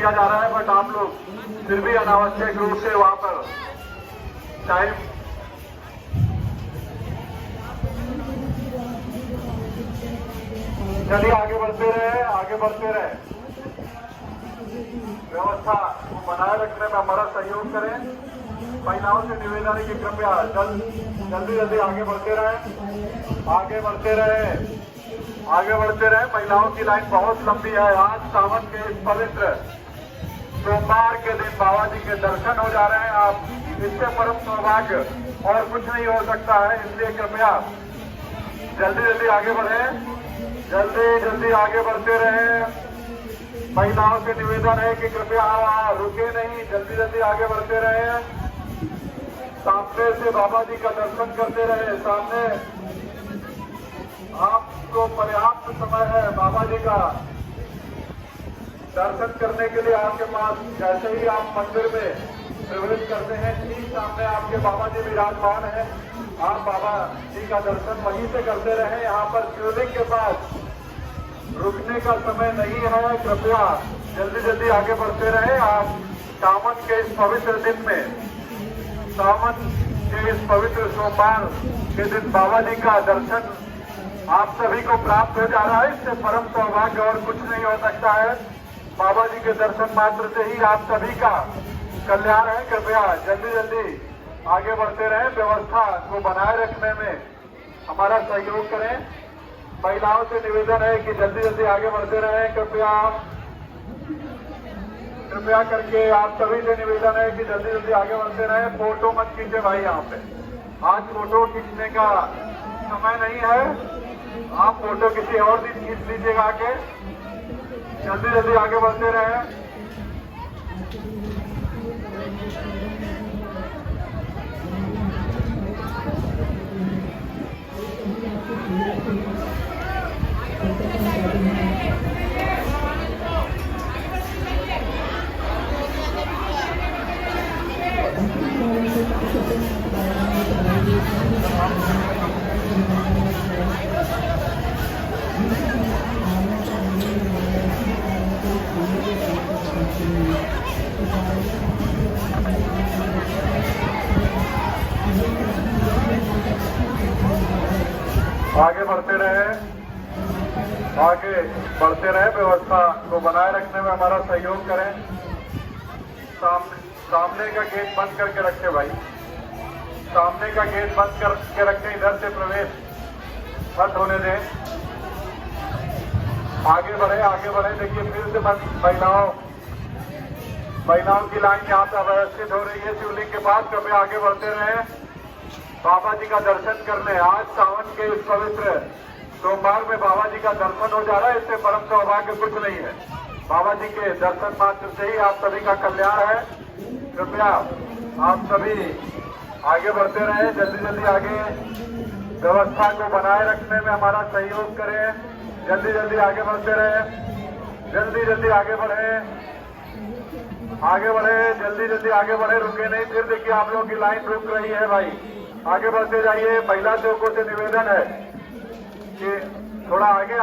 किया जा रहा है, बट आप लोग फिर भी अनावश्यक रूप से वहां पर टाइम चलिए आगे बढ़ते रहे व्यवस्था को बनाए रखने में हमारा सहयोग करें। महिलाओं से निवेदन है कि कृपया जल्दी आगे बढ़ते रहे। महिलाओं की लाइन बहुत लंबी है। आज सावन के इस पवित्र सोमवार के दिन बाबा जी के दर्शन हो जा रहे हैं। आप इससे परम सौभाग्य और कुछ नहीं हो सकता है, इसलिए कृपया जल्दी आगे बढ़ते रहे। महिलाओं से निवेदन है कि कृपया रुके नहीं, जल्दी आगे बढ़ते रहे। सामने से बाबा जी का दर्शन करते रहे। सामने आपको पर्याप्त समय है बाबा जी का दर्शन करने के लिए। आपके पास जैसे ही आप मंदिर में प्रवेश करते हैं, ठीक सामने आपके बाबा जी विराजमान है। आप बाबा जी का दर्शन वहीं से करते रहे। यहाँ पर शिवलिंग के पास रुकने का समय नहीं है। कृपया जल्दी आगे बढ़ते रहे। आप सावन के इस पवित्र दिन में, सावन के इस पवित्र सोमवार के दिन बाबा जी का दर्शन आप सभी को प्राप्त हो जा रहा है। इससे परम सौभाग्य और कुछ नहीं हो सकता है। बाबा जी के दर्शन मात्र से ही आप सभी का कल्याण है। कृपया जल्दी आगे बढ़ते रहे। व्यवस्था को बनाए रखने में हमारा सहयोग करें। महिलाओं से निवेदन है कि जल्दी आगे बढ़ते रहे। कृपया करके आप सभी से निवेदन है कि जल्दी आगे बढ़ते रहे। फोटो मत खींचे भाई, यहाँ पे आज फोटो खींचने का समय नहीं है। आप फोटो किसी और दिन खींच लीजिएगा आके। जल्दी आगे बढ़ते रहे। आगे बढ़ते रहे। व्यवस्था को बनाए रखने में हमारा सहयोग करें। सामने का गेट बंद करके रखे भाई, सामने का गेट बंद करके रखें। इधर से प्रवेश बंद होने दें। आगे बढ़े। देखिए फिर से महिलाओं की लाइन यहाँ पे अव्यवस्थित हो रही है शिवलिंग के पास। कृपया आगे बढ़ते रहे बाबा जी का दर्शन करने। आज सावन के इस पवित्र सोमवार में बाबा जी का दर्शन हो जा रहा है। इससे परम सौभाग्य कुछ नहीं है। बाबा जी के दर्शन मात्र से ही आप सभी का कल्याण है। कृपया आप सभी आगे बढ़ते रहे। जल्दी आगे व्यवस्था को बनाए रखने में हमारा सहयोग करें। जल्दी आगे बढ़ते रहे। जल्दी आगे बढ़े। रुके नहीं। फिर देखिए आप लोगों की लाइन रुक रही है भाई। आगे बढ़ते जाइए। महिला सेवकों से निवेदन है कि थोड़ा आगे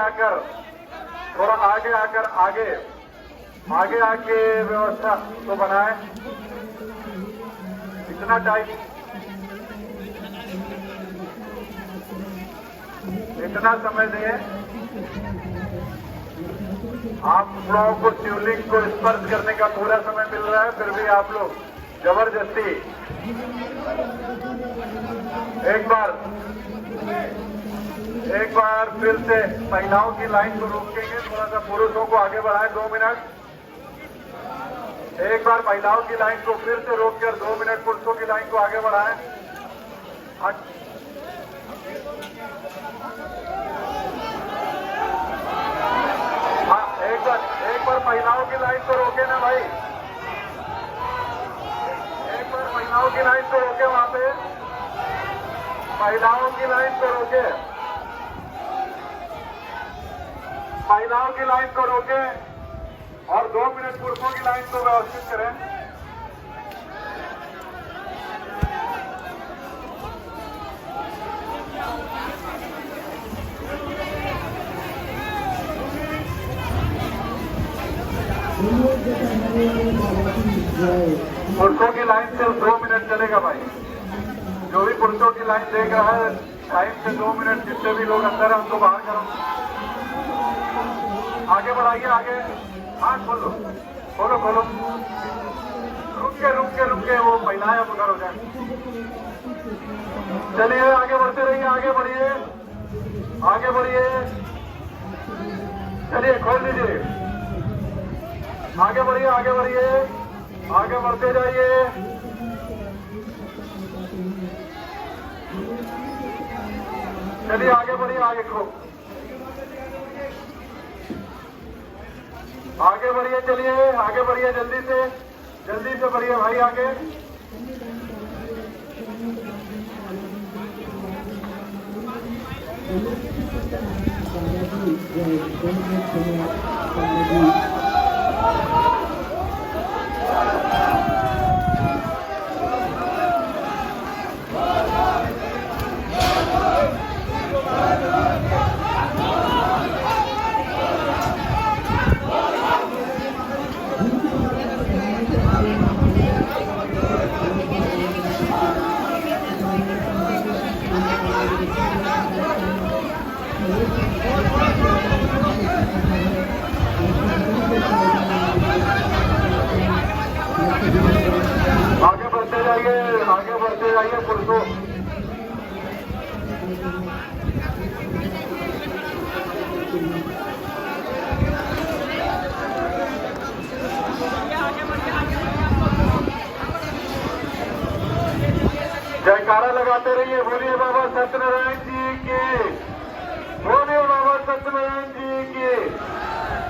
आके व्यवस्था को बनाए। इतना टाइम, इतना समय दें। आप लोगों को शिवलिंग को स्पर्श करने का पूरा समय मिल रहा है, फिर भी आप लोग जबरदस्ती एक बार फिर से महिलाओं की लाइन को रोकेंगे। थोड़ा सा पुरुषों को आगे बढ़ाएं 2 मिनट। एक बार महिलाओं की लाइन को फिर से रोककर 2 मिनट पुरुषों की लाइन को आगे बढ़ाएं। हाँ, एक बार महिलाओं की लाइन को रोके ना भाई। एक बार महिलाओं की लाइन को रोके। वहां पे महिलाओं की लाइन को रोके। महिलाओं की लाइन को रोकें और 2 मिनट पुरुषों की लाइन को व्यवस्थित करें। लोग पुरुषों की लाइन सिर्फ 2 मिनट चलेगा भाई। जो भी पुरुषों की लाइन देख रहा है टाइम से 2 मिनट, जितने भी लोग अंदर है उनको बाहर करो। आगे बढ़ाइए, आगे हाथ खोलो, खोलो खोलो, रुक के वो महिलाएं अब उधर हो जाए। चलिए आगे बढ़ते रहिए, आगे बढ़िए, आगे बढ़िए, चलिए खोल दीजिए, आगे बढ़िए, आगे बढ़िए, आगे बढ़ते जाइए। चलिए आगे बढ़िए, आगे खो, आगे बढ़िए, चलिए आगे बढ़िए, जल्दी से बढ़िए भाई आगे। आगे बढ़ते जाइए पुरुषों। जयकारा लगाते रहिए, बोलिए बाबा सत्यनारायण जी की, बोलिए बाबा सत्यनारायण जी की,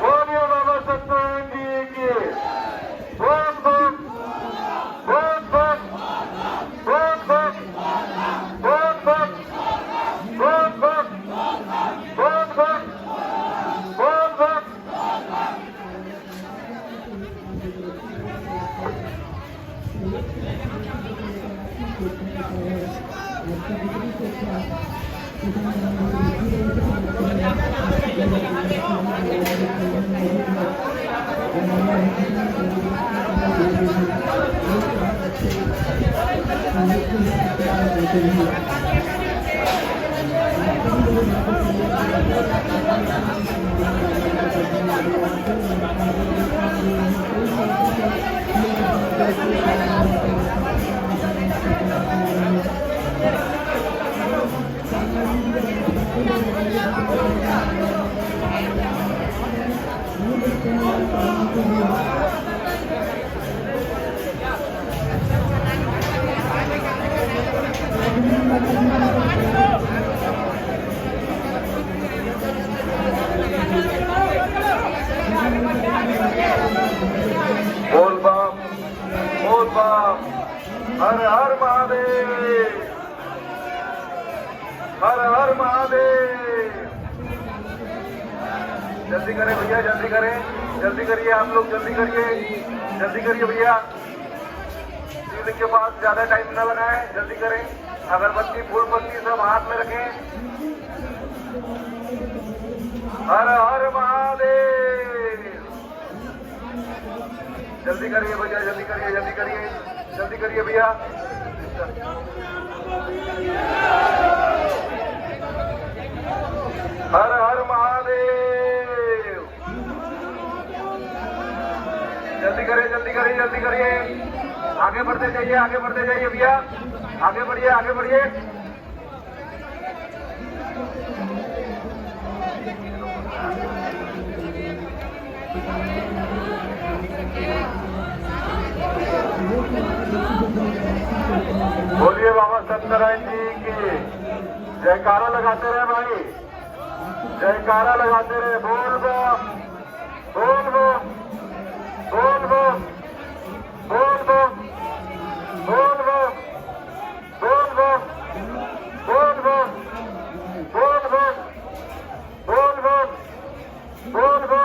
बोलिए बाबा सत्यनारायण जी की। बहुत बहुत बहुत बहुत बहुत बहुत बहुत बहुत बहुत बहुत बहुत बहुत बहुत बहुत। बोल बम, बोल बम, हर हर महादेव, हर हर महादेव। जल्दी करें भैया, जल्दी करें, जल्दी करिए आप लोग, जल्दी करिए भैया। शिवलिंग के पास ज्यादा टाइम न लगाएं, जल्दी करें। अगरबत्ती फूल पत्ती सब हाथ में रखें। हर हर महादेव। जल्दी करिए भैया, जल्दी करिए भैया। हर हर महादेव। जल्दी करिए। आगे बढ़ते जाइए भैया, आगे बढ़िए। बोलिए बाबा सत्यनारायण जी की। जयकारा लगाते रहे भाई, जयकारा लगाते रहे। बोल बो, बोल बो, बोल बो, बोल बो, बोल बो, बोल बो, बोल बो, बोल बो, बोल बो, बोल बो।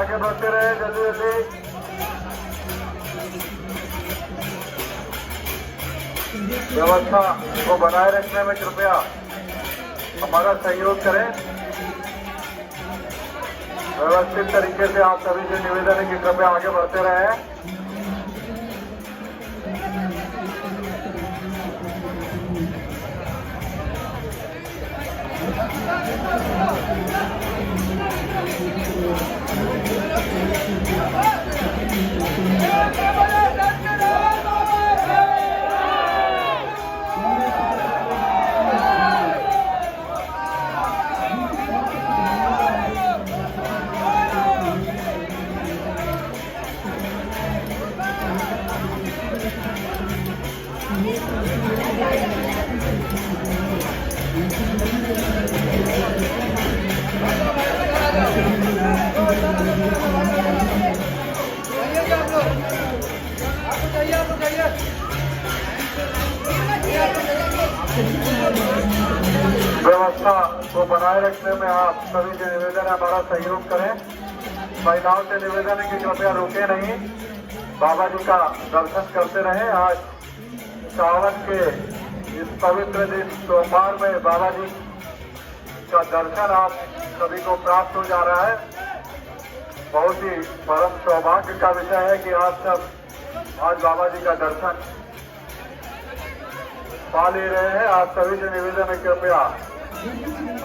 आगे बढ़ते रहे जल्दी जल्दी। व्यवस्था को बनाए रखने में कृपया हमारा सहयोग करें। व्यवस्थित तरीके से आप सभी से निवेदन है कि कृपया आगे बढ़ते रहें। व्यवस्था को बनाए रखने में आप सभी से निवेदन है हमारा सहयोग करें। महिलाओं से निवेदन है कि कृपया रुके नहीं, बाबा जी का दर्शन करते रहें। आज सावन के इस पवित्र दिन सोमवार में बाबा जी का दर्शन आप सभी को प्राप्त हो जा रहा है। बहुत ही परम सौभाग्य का विषय है कि आप सब आज बाबा जी का दर्शन पा ले रहे हैं। आप सभी से निवेदन है कृपया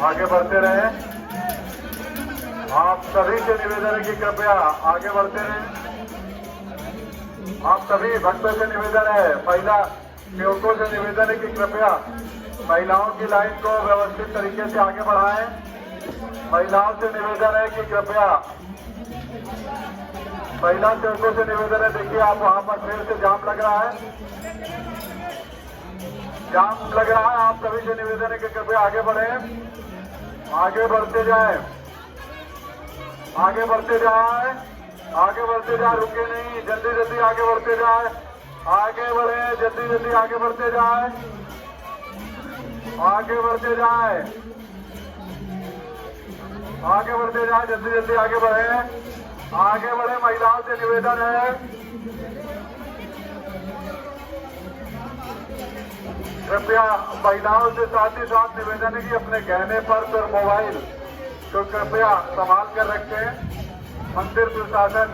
आगे बढ़ते रहे। आप सभी से निवेदन है कि कृपया आगे बढ़ते रहे। आप सभी भक्तों से निवेदन है, महिला सेवकों से निवेदन है कि कृपया महिलाओं की लाइन को व्यवस्थित तरीके से आगे बढ़ाएं। महिलाओं से निवेदन है कि कृपया महिला सेवकों से निवेदन है, देखिए आप वहां पर फिर से जाम लग रहा है, जाम लग रहा है। आप सभी से निवेदन है कि कृपया आगे बढ़े, आगे बढ़ते जाए, आगे बढ़ते जाए, आगे बढ़ते जाए, रुके नहीं, जल्दी जल्दी आगे बढ़ते जाए, आगे बढ़े, जल्दी जल्दी आगे बढ़ते जाए, आगे बढ़ते जाए, आगे बढ़ते जाए, जल्दी जल्दी आगे बढ़े, आगे बढ़े। महिलाओं से निवेदन है कृपया महिलाओं से साथ ही साथ निवेदन है कि अपने गहने पर्स और मोबाइल तो कृपया संभाल कर रखें। मंदिर प्रशासन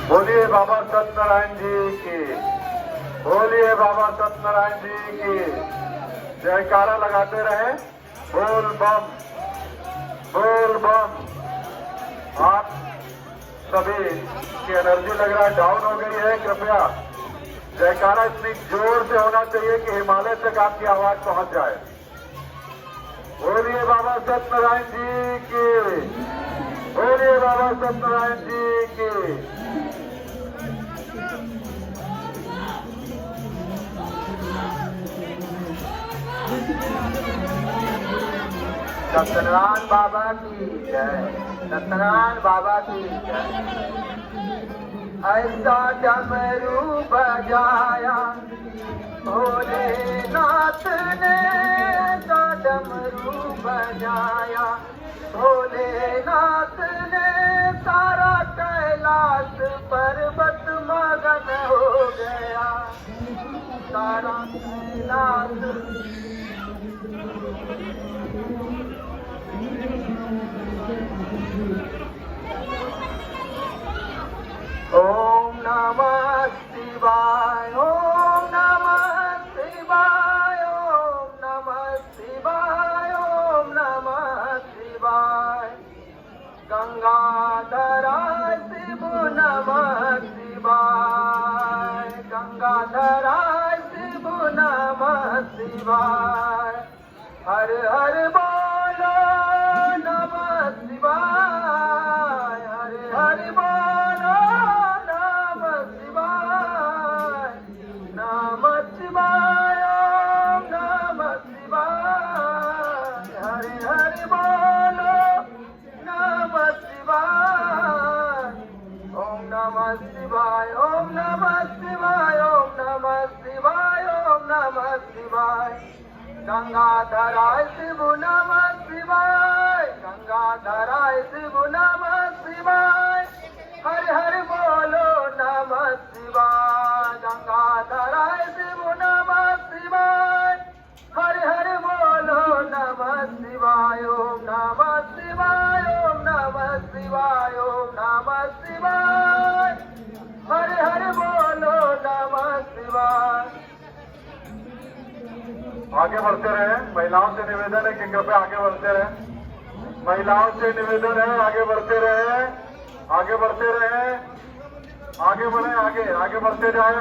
बोलिए बाबा सत्यनारायण जी की, बोलिए बाबा सत्यनारायण जी की जयकारा लगाते रहे। बोल बम, बोल बम। आप सभी की एनर्जी लग रहा है डाउन हो गई है, कृपया जयकारा इतनी जोर से होना चाहिए कि हिमालय तक आपकी आवाज पहुंच जाए। बोलिए बाबा सत्यनारायण जी की, बोलिए बाबा सत्यनारायण जी की। सत्यनारायण बाबा की जय, सत्यनारायण बाबा की जय। ऐसा डमरू बजाया भोलेनाथ ने, ऐसा डमरू बजाया भोलेनाथ ने, सारा कैलाश पर्वत मगन हो गया, सारा कैलाश। ओम नमः शिवाय, ओम नमः शिवाय, ओम नमः शिवाय, ओम नमः शिवाय। गंगाधराय शिव नमः शिवाय, गंगाधराय शिव नमः शिवाय। हर हर बोलो नमः शिवाय, हर हर बोलो नमः शिवाय, नमः शिवाय, ओम नमः शिवाय। हर हर बोलो नमः शिवाय, ओम नमः शिवाय, ओम नमः शिवाय, ओम नमः शिवाय, गंगाधराय शिव नमः शिवाय, गंगाधराय शिव नमः शिवाय, हर हर बोलो नमः शिवाय, गंगाधराय शिव नमः शिवाय, हर हर बोलो नमः शिवाय, ओम नमः शिवाय, ओम नमः शिवाय, ओम नमः शिवाय, हर हर बोलो नमः शिवाय। आगे बढ़ते रहे। महिलाओं से निवेदन है कि कृपया आगे बढ़ते रहे। महिलाओं से निवेदन है आगे बढ़ते रहे, आगे बढ़ते रहे, आगे बढ़े, आगे बढ़ते जाए,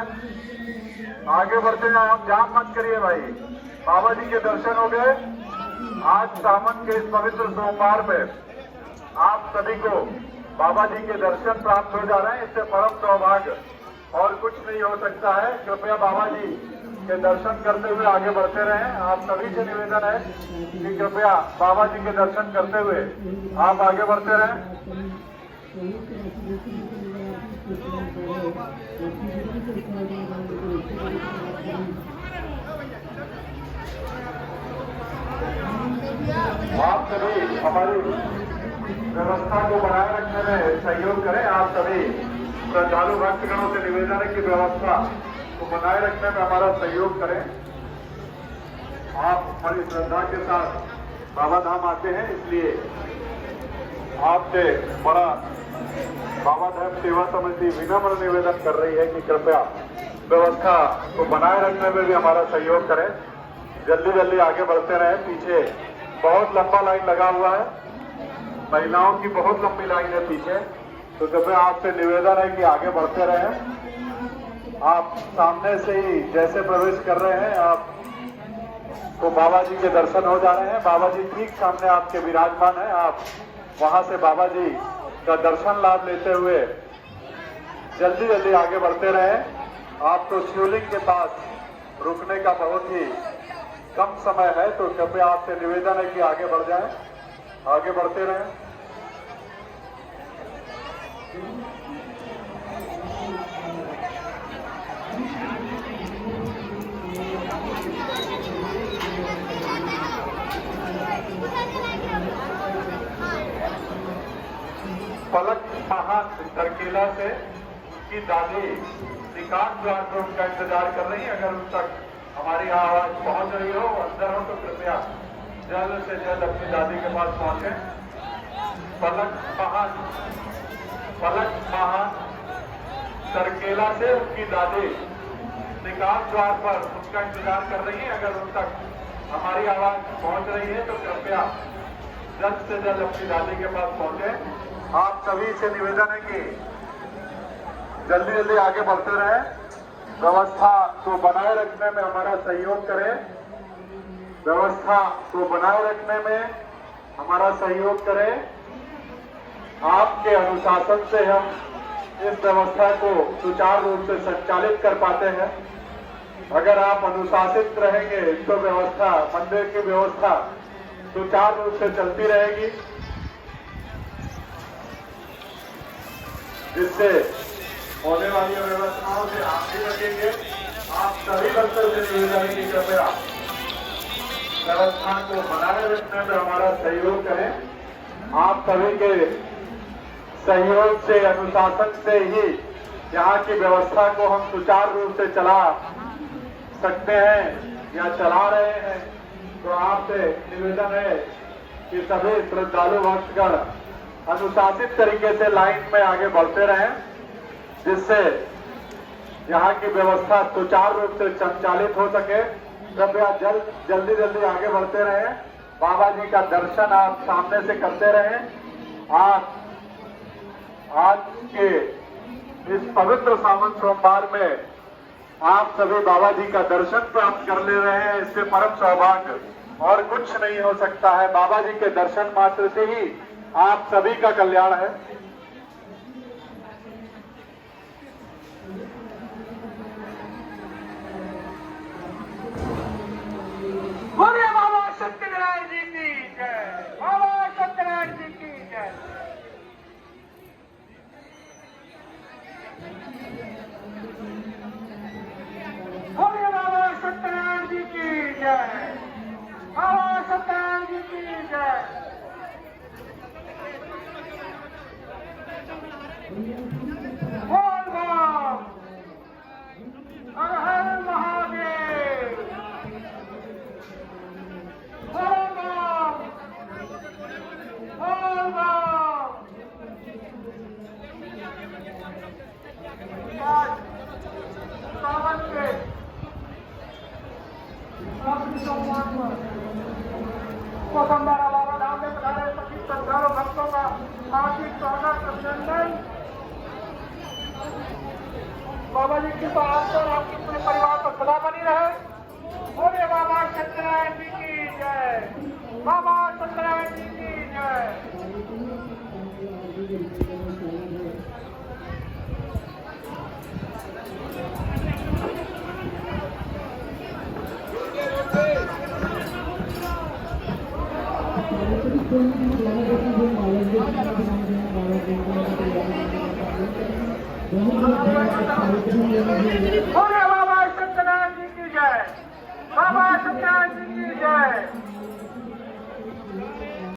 आगे बढ़ते जाए। आप जाम मत करिए भाई। बाबा जी के दर्शन हो गए। आज सावन के इस पवित्र सोमवार में आप सभी को बाबा जी के दर्शन प्राप्त हो जा रहे हैं। इससे परम सौभाग्य और कुछ नहीं हो सकता है। कृपया बाबा जी के दर्शन करते हुए आगे बढ़ते रहें। आप सभी से निवेदन है कि कृपया बाबा जी के दर्शन करते हुए आप आगे बढ़ते रहें। आप सभी हमारी व्यवस्था को बनाए रखने में सहयोग करें। आप सभी श्रद्धालु भक्तगणों से निवेदन है कि व्यवस्था को बनाए रखने में हमारा सहयोग करें। आप बड़ी श्रद्धा के साथ बाबा धाम आते हैं, इसलिए आपसे बड़ा बाबा धाम सेवा समिति विनम्र निवेदन कर रही है कि कृपया व्यवस्था को बनाए रखने में भी हमारा सहयोग करें। जल्दी जल्दी आगे बढ़ते रहें। पीछे बहुत लंबा लाइन लगा हुआ है, महिलाओं की बहुत लंबी लाइन है पीछे, तो कृपया आपसे निवेदन है कि आगे बढ़ते रहें। आप सामने से ही जैसे प्रवेश कर रहे हैं आप तो बाबा जी के दर्शन हो जा रहे हैं। बाबा जी ठीक सामने आपके विराजमान है। आप वहां से बाबा जी का दर्शन लाभ लेते हुए जल्दी जल्दी आगे बढ़ते रहें। आपको शिवलिंग के पास रुकने का बहुत ही कम समय है, तो कृपया आपसे निवेदन है कि आगे बढ़ जाएं, आगे बढ़ते रहें। पलक महान सरकेला से की दादी निकास द्वार पर उनका इंतजार कर रही है। अगर उन तक हमारी आवाज पहुंच रही हो, अंदर हो, तो कृपया जल्द से जल्द अपनी दादी के पास पहुंचे। पलक महान सरकेला से उनकी दादी निकास द्वार पर उनका इंतजार कर रही है। अगर उन तक हमारी आवाज पहुंच रही है तो कृपया जल्द से जल्द अपनी दादी के पास पहुंचे। आप सभी से निवेदन है कि जल्दी जल्दी आगे बढ़ते रहें। व्यवस्था को बनाए रखने में हमारा सहयोग करें। व्यवस्था को बनाए रखने में हमारा सहयोग करें। आपके अनुशासन से हम इस व्यवस्था को सुचारू रूप से संचालित कर पाते हैं। अगर आप अनुशासित रहेंगे तो व्यवस्था, मंदिर की व्यवस्था सुचारू रूप से चलती रहेगी, जिससे होने वाली व्यवस्थाओं से आप भी बचेंगे। आप सभी भक्तों से निवेदन है कि कृपया व्यवस्था को बनाए रखने में हमारा सहयोग करें। आप सभी के सहयोग से, अनुशासन से ही यहाँ की व्यवस्था को हम सुचारू रूप से चला सकते हैं या चला रहे हैं। तो आपसे निवेदन है कि सभी श्रद्धालु भक्तगण अनुशासित तरीके से लाइन में आगे बढ़ते रहें, जिससे यहाँ की व्यवस्था सुचारू रूप से संचालित हो सके। कृपया जल्दी जल्दी आगे बढ़ते रहें। बाबा जी का दर्शन आप सामने से करते रहें। आज के इस पवित्र सावन सोमवार में आप सभी बाबा जी का दर्शन प्राप्त कर ले रहे हैं। इससे परम सौभाग्य और कुछ नहीं हो सकता है। बाबा जी के दर्शन मात्र से ही आप सभी का कल्याण है। बोलिए बाबा सत्यनारायण जी की जय, बाबा सत्यनारायण जी की जय। बोलिए बाबा सत्यनारायण जी की जय। बोल बम, हर हर महादेव, बोल बम, बोल बम। आज सावन के आखिरी सोमवार पर कोसंबरा बाबा धाम में पधारे सभी श्रद्धालु भक्तों का हार्दिक स्वागत अभिनंदन। बाबा जी की बात पर आपके पूरे परिवार पर सदा बनी रहे। बोले बाबा सत्यनारायण जी की जय, बाबा सत्यनारायण जी की जय। बोले बाबा सत्यनारायण जी की जय, बाबा सत्यनारायण जी की जय।